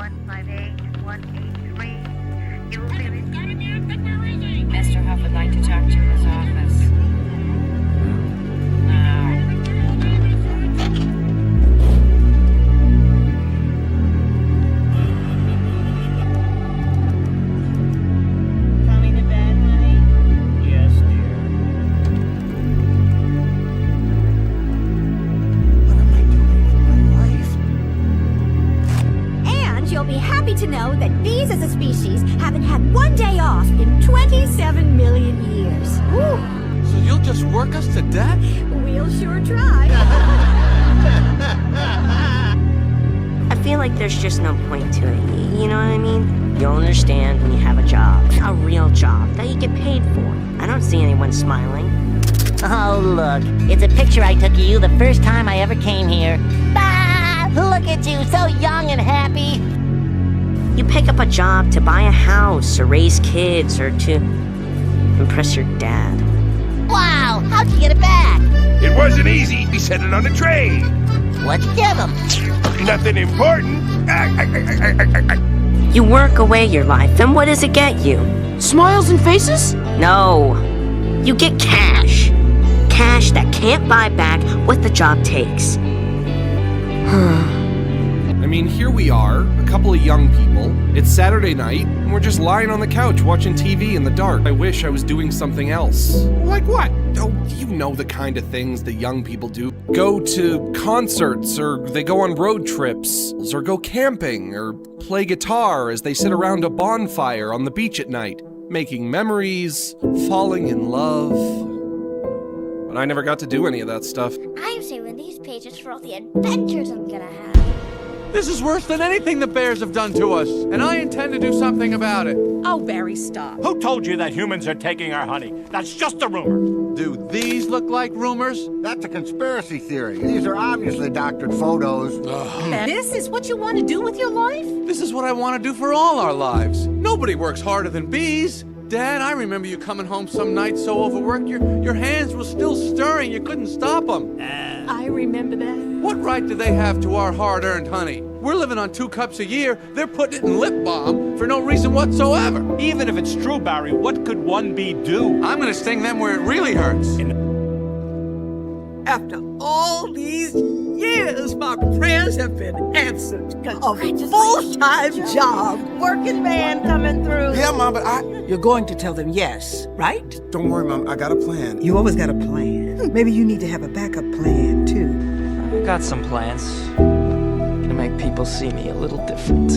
158-183. You will be Mr. Huff would like to talk to his office. Now. Coming to bed, honey? Yes, dear. What am I doing with my life? And you'll be happy to know that bees as a species haven't had one day off in 27 million years. Woo! So you'll just work us to death? We'll sure try. I feel like there's just no point to it. You know what I mean? You'll understand when you have a job. A real job that you get paid for. I don't see anyone smiling. Oh, look. It's a picture I took of you the first time I ever came here. Ah, look at you, so young and happy. You pick up a job to buy a house or raise kids or to impress your dad. Wow, how'd you get it back? It wasn't easy. He sent it on a tray. What'd you give him? Nothing important. You work away your life, and what does it get you? Smiles and faces? No. You get cash. Cash that can't buy back what the job takes. I mean, here we are, a couple of young people. It's Saturday night, and we're just lying on the couch watching TV in the dark. I wish I was doing something else. Like what? Oh, you know the kind of things that young people do. Go to concerts, or they go on road trips, or go camping, or play guitar as they sit around a bonfire on the beach at night, making memories, falling in love. But I never got to do any of that stuff. I'm saving these pages for all the adventures I'm gonna have. This is worse than anything the bears have done to us, and I intend to do something about it. Oh, Barry, stop. Who told you that humans are taking our honey? That's just a rumor. Do these look like rumors? That's a conspiracy theory. These are obviously doctored photos. This is what you want to do with your life? This is what I want to do for all our lives. Nobody works harder than bees. Dad, I remember you coming home some night so overworked your hands were still stirring. You couldn't stop them. I remember that. What right do they have to our hard-earned honey? We're living on 2 cups a year. They're putting it in lip balm for no reason whatsoever. Even if it's true, Barry, what could one bee do? I'm gonna sting them where it really hurts. After all these years, my prayers have been answered. A full-time job. Working man coming through. Yeah, Mom, but You're going to tell them yes, right? Don't worry, Mom. I got a plan. You always got a plan. Maybe you need to have a backup plan, too. I've got some plans. Gonna make people see me a little different.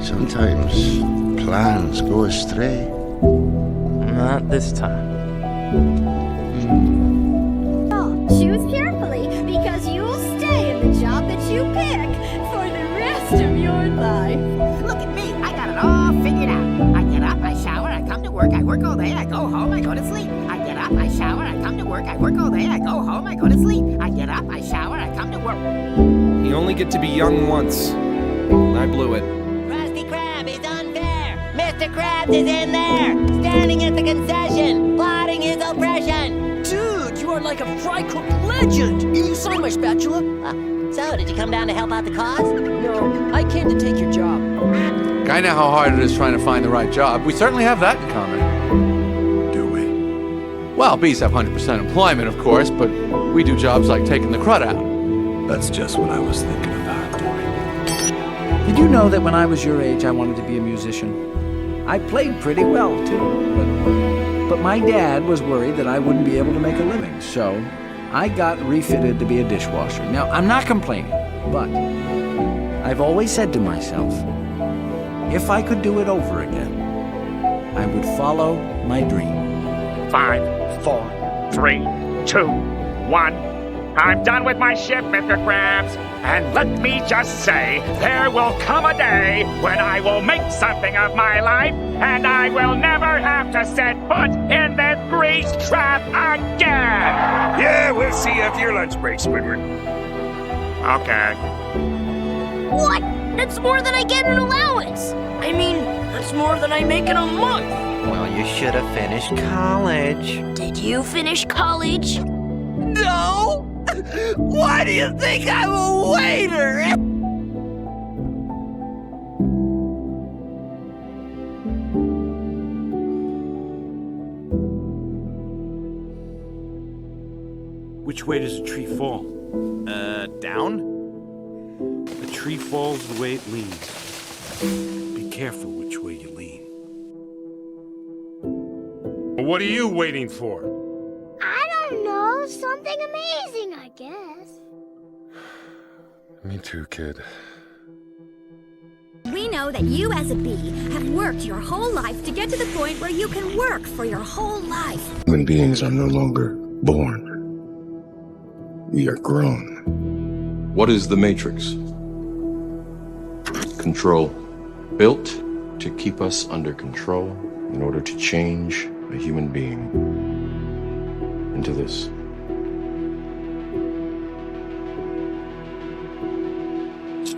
Sometimes plans go astray. Not this time. Choose carefully, because you'll stay in the job that you pick for the rest of your life. Look at me, I got it all figured out. I get up, I shower, I come to work, I work all day, I go home, I go to sleep. I get up, I shower, I come to work, I work all day, I go home, I go to sleep. I get up, I shower, I come to work. You only get to be young once. I blew it. Krusty Krab is unfair. Mr. Krabs is in there, standing at the concession, plotting his oppression. Dude, you are like a fry-cook legend. You signed my spatula? So, did you come down to help out the cause? No, I came to take your job. I know how hard it is trying to find the right job. We certainly have that in common. Do we? Well, bees have 100% employment, of course, but we do jobs like taking the crud out. That's just what I was thinking about doing. Did you know that when I was your age, I wanted to be a musician? I played pretty well, too, but my dad was worried that I wouldn't be able to make a living, so I got refitted to be a dishwasher. Now, I'm not complaining, but I've always said to myself, if I could do it over again, I would follow my dream. 5, 4, 3, 2, 1. I'm done with my shift, Mr. Krabs. And let me just say, there will come a day when I will make something of my life, and I will never have to set foot in this grease trap again. Yeah, we'll see you after your lunch break, Squidward. Okay. What? That's more than I get in allowance. I mean, that's more than I make in a month. Well, you should have finished college. Did you finish college? No! Why do you think I'm a waiter? Which way does a tree fall? Down? A tree falls the way it leans. Be careful which way you lean. What are you waiting for? I don't know. Something amazing, I guess. Me too, kid. We know that you as a bee have worked your whole life to get to the point where you can work for your whole life. Human beings are no longer born. We are grown. What is the Matrix? Control. Built to keep us under control in order to change a human being into this.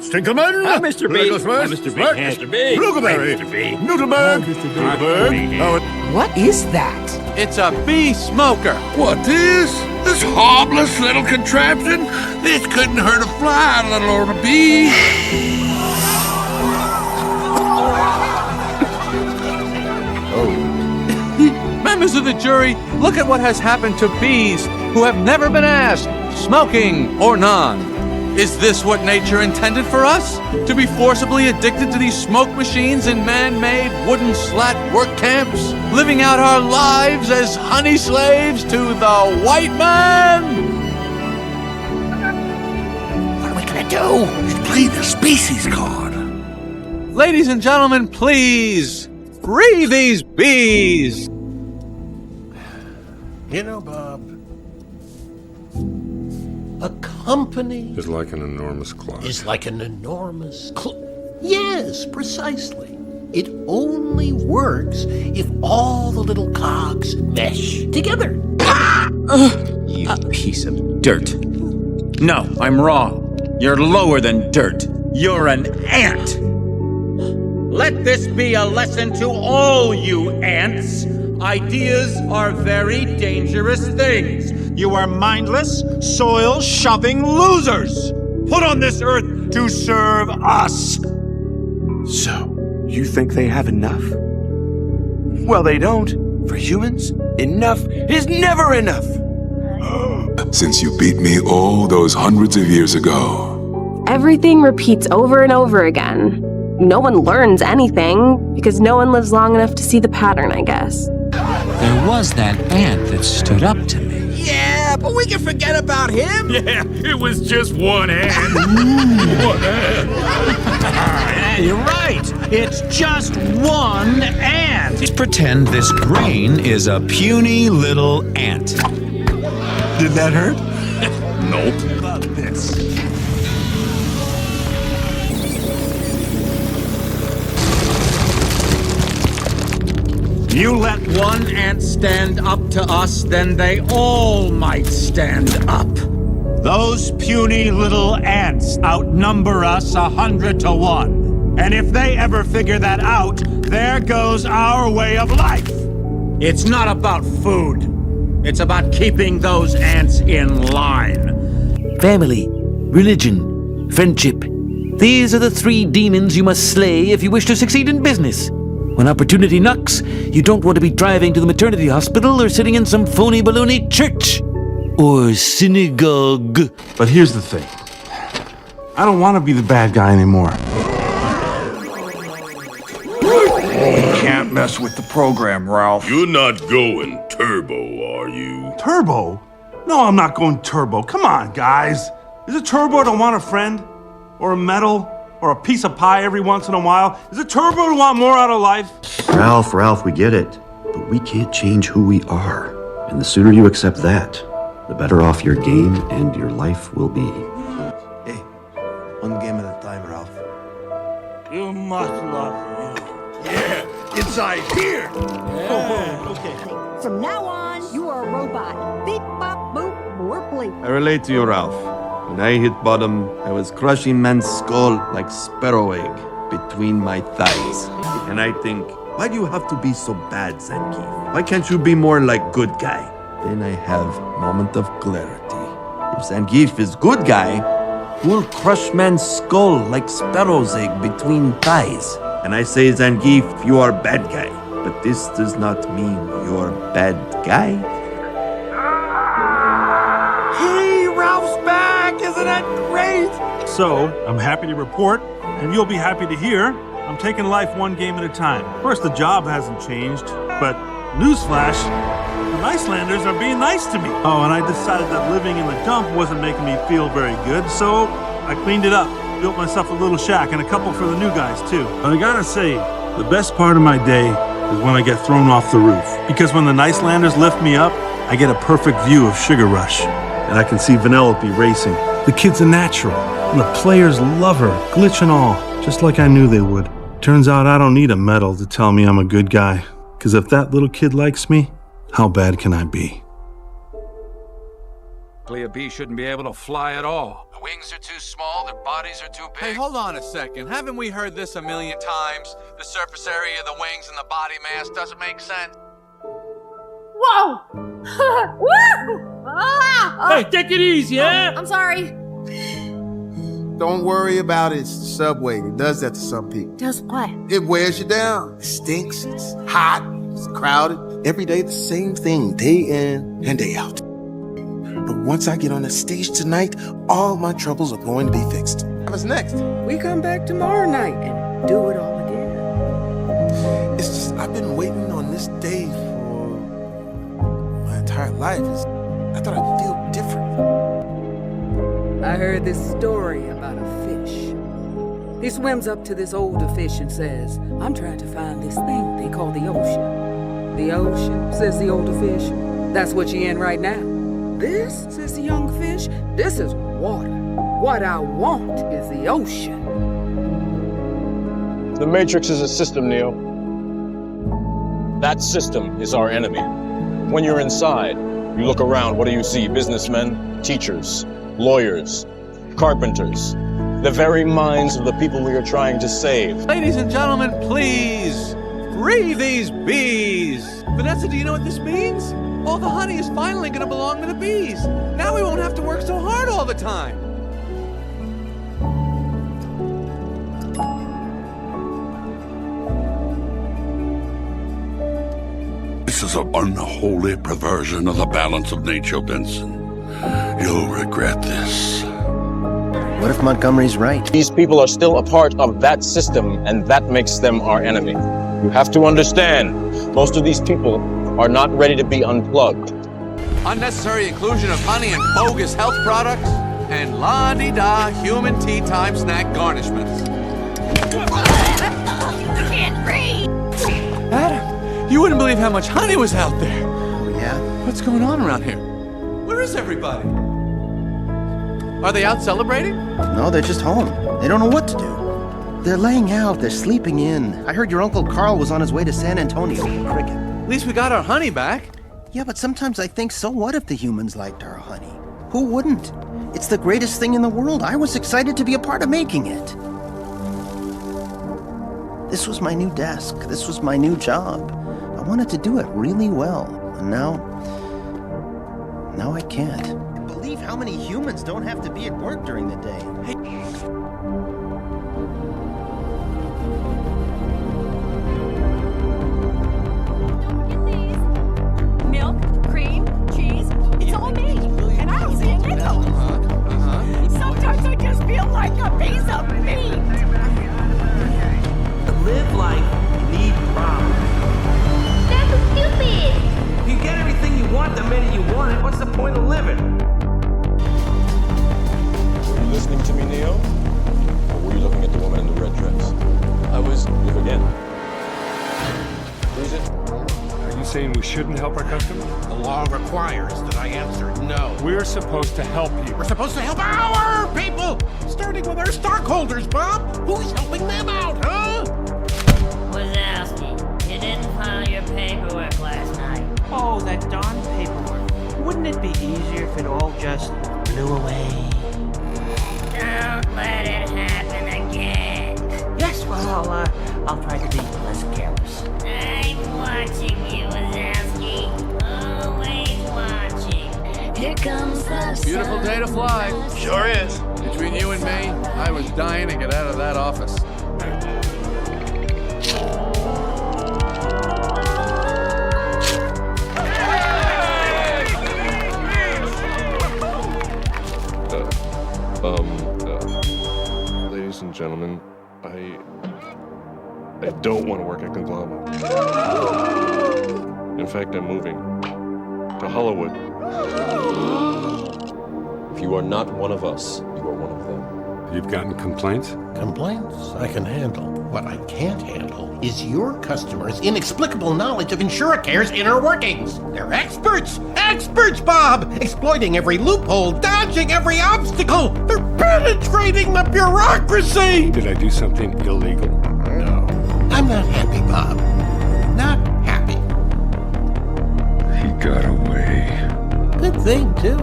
Stinkleman! Hi, Mr. B. Hi, Mr. B. Mr. B. Blueberry. Mr. B. Noodleberg. Noodleberg. What is that? It's a bee smoker. What is? This harmless little contraption? This couldn't hurt a fly, let alone a bee. Members of the jury, look at what has happened to bees who have never been asked, smoking or none. Is this what nature intended for us? To be forcibly addicted to these smoke machines in man-made wooden slat work camps? Living out our lives as honey slaves to the white man? What are we gonna do? Play the species card. Ladies and gentlemen, please, free these bees! You know, Bob, a company Is like an enormous clock. is like an enormous Yes, precisely. It only works if all the little cogs mesh together. You piece of dirt. No, I'm wrong. You're lower than dirt. You're an ant. Let this be a lesson to all you ants. Ideas are very dangerous things. You are mindless, soil-shoving losers, put on this earth to serve us. So, you think they have enough? Well, they don't. For humans, enough is never enough. Since you beat me all those hundreds of years ago. Everything repeats over and over again. No one learns anything because no one lives long enough to see the pattern, I guess. There was that ant that stood up to me. Yeah, but we can forget about him. Yeah, it was just one ant. One ant. Yeah, you're right. It's just one ant. Just pretend this brain is a puny little ant. Did that hurt? Nope. About this. You let one ant stand up to us, then they all might stand up. Those puny little ants outnumber us 100 to 1. And if they ever figure that out, there goes our way of life. It's not about food. It's about keeping those ants in line. Family, religion, friendship. These are the 3 demons you must slay if you wish to succeed in business. When opportunity knocks, you don't want to be driving to the maternity hospital or sitting in some phony baloney church or synagogue. But here's the thing. I don't want to be the bad guy anymore. You can't mess with the program, Ralph. You're not going turbo, are you? Turbo? No, I'm not going turbo. Come on, guys. Is it turbo to want a friend? Or a medal? Or a piece of pie every once in a while? Is it turbo to want more out of life? Ralph, we get it. But we can't change who we are. And the sooner you accept that, the better off your game and your life will be. Hey, one game at a time, Ralph. You must love you. Yeah, inside here. Yeah. Okay. From now on, you are a robot. Beep, bop, boop, warp, bleep. I relate to you, Ralph. When I hit bottom, I was crushing man's skull like sparrow egg between my thighs. And I think, why do you have to be so bad, Zangief? Why can't you be more like good guy? Then I have moment of clarity. If Zangief is good guy, we'll crush man's skull like sparrow's egg between thighs. And I say, Zangief, you are bad guy. But this does not mean you're bad guy. Hey, Ralph's back! Isn't that great? So, I'm happy to report, and you'll be happy to hear, I'm taking life one game at a time. Of course, the job hasn't changed, but newsflash, the Icelanders are being nice to me. Oh, and I decided that living in the dump wasn't making me feel very good, so I cleaned it up. Built myself a little shack and a couple for the new guys, too. But I gotta say, the best part of my day is when I get thrown off the roof. Because when the Icelanders lift me up, I get a perfect view of Sugar Rush. And I can see Vanellope racing. The kid's a natural, and the players love her, glitch and all, just like I knew they would. Turns out I don't need a medal to tell me I'm a good guy. Because if that little kid likes me, how bad can I be? A bee shouldn't be able to fly at all. The wings are too small, their bodies are too big. Hey, hold on a second. Haven't we heard this a million times? The surface area of the wings and the body mass doesn't make sense. Whoa! Woo! Ah! Hey, take it easy, eh? I'm sorry. Don't worry about it. It's the subway. It does that to some people. Does what? It wears you down. It stinks. It's hot. It's crowded. Every day the same thing, day in and day out. But once I get on the stage tonight, all my troubles are going to be fixed. What's next? We come back tomorrow night and do it all again. It's just, I've been waiting on this day for my entire life. I thought I'd feel different. I heard this story about a fish. He swims up to this older fish and says, I'm trying to find this thing they call the ocean. The ocean, says the older fish. That's what you're in right now. This, says the young fish, this is water. What I want is the ocean. The Matrix is a system, Neo. That system is our enemy. When you're inside, you look around, what do you see? Businessmen, teachers, lawyers, carpenters, the very minds of the people we are trying to save. Ladies and gentlemen, please, free these bees. Vanessa, do you know what this means? All the honey is finally gonna belong to the bees. Now we won't have to work so hard all the time. This is an unholy perversion of the balance of nature, Benson. You'll regret this. What if Montgomery's right? These people are still a part of that system, and that makes them our enemy. You have to understand, most of these people are not ready to be unplugged. Unnecessary inclusion of honey and bogus health products, and la-di-da human tea time snack garnishments. I can't breathe. Adam, you wouldn't believe how much honey was out there. Oh, yeah? What's going on around here? Where is everybody? Are they out celebrating? No, they're just home. They don't know what to do. They're laying out, they're sleeping in. I heard your Uncle Carl was on his way to San Antonio for cricket. At least we got our honey back. Yeah, but sometimes I think, so what if the humans liked our honey? Who wouldn't? It's the greatest thing in the world. I was excited to be a part of making it. This was my new desk. This was my new job. I wanted to do it really well. And now I can't. I can't believe how many humans don't have to be at work during the day. Milk, cream, cheese, it's all me. And I don't see a nickel. Sometimes I just feel like a piece of meat. To live life, you need problems. That's so stupid. If you get everything you want the minute you want it, what's the point of living? Were you listening to me, Neo? Or were you looking at the woman in the red dress? I was. Look again. Who's it? Are you saying we shouldn't help our customers? The law requires that I answer no. We're supposed to help people. We're supposed to help our people! Starting with our stockholders, Bob! Who's helping them out, huh? Wazowski, you didn't file your paperwork last night. Oh, that darn paperwork. Wouldn't it be easier if it all just blew away? Don't let it happen again. Yes, well, I'll try to be less careless. I'm watching you, Wazowski. Always watching. Here comes the Beautiful day to fly. Sure is. Between you and me, I was dying to get out of that office. Ladies and gentlemen, I don't want to work at Conglomerate. In fact, I'm moving to Hollywood. If you are not one of us, you are one of them. You've gotten complaints? Complaints I can handle. What I can't handle is your customers' inexplicable knowledge of InsureCare's inner workings. They're experts! Experts, Bob! Exploiting every loophole, dodging every obstacle! They're penetrating the bureaucracy! Did I do something illegal? No. I'm not happy, Bob. Not happy. He got away. Good thing, too.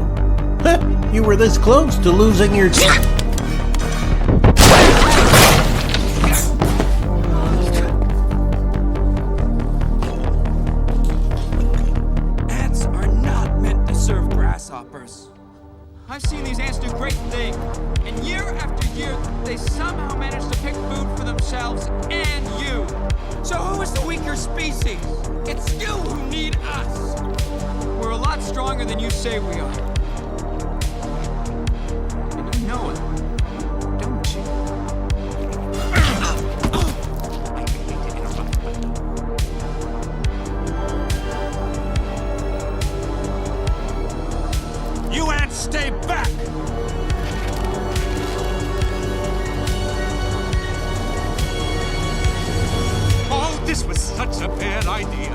You were this close to losing your... Ants are not meant to serve grasshoppers. I've seen these ants do great things, and year after year, they somehow manage to pick food for themselves and you. So who is the weaker species? It's you who need us. We're a lot stronger than you say we are. And you know it, don't you? You ants stay back! Oh, this was such a bad idea.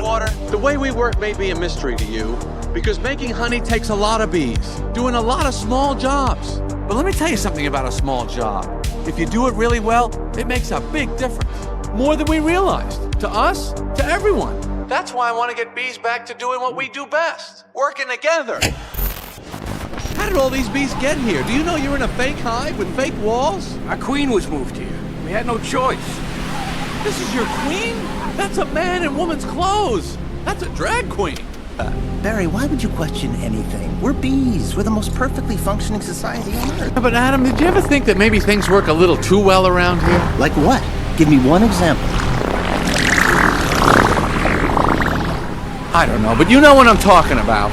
Water, the way we work may be a mystery to you, because making honey takes a lot of bees, doing a lot of small jobs. But let me tell you something about a small job. If you do it really well, it makes a big difference. More than we realized. To us, to everyone. That's why I want to get bees back to doing what we do best, working together. How did all these bees get here? Do you know you're in a fake hive with fake walls? Our queen was moved here. We had no choice. This is your queen? That's a man in woman's clothes. That's a drag queen. Barry, why would you question anything? We're bees. We're the most perfectly functioning society on Earth. But Adam, did you ever think that maybe things work a little too well around here? Like what? Give me one example. I don't know, but you know what I'm talking about.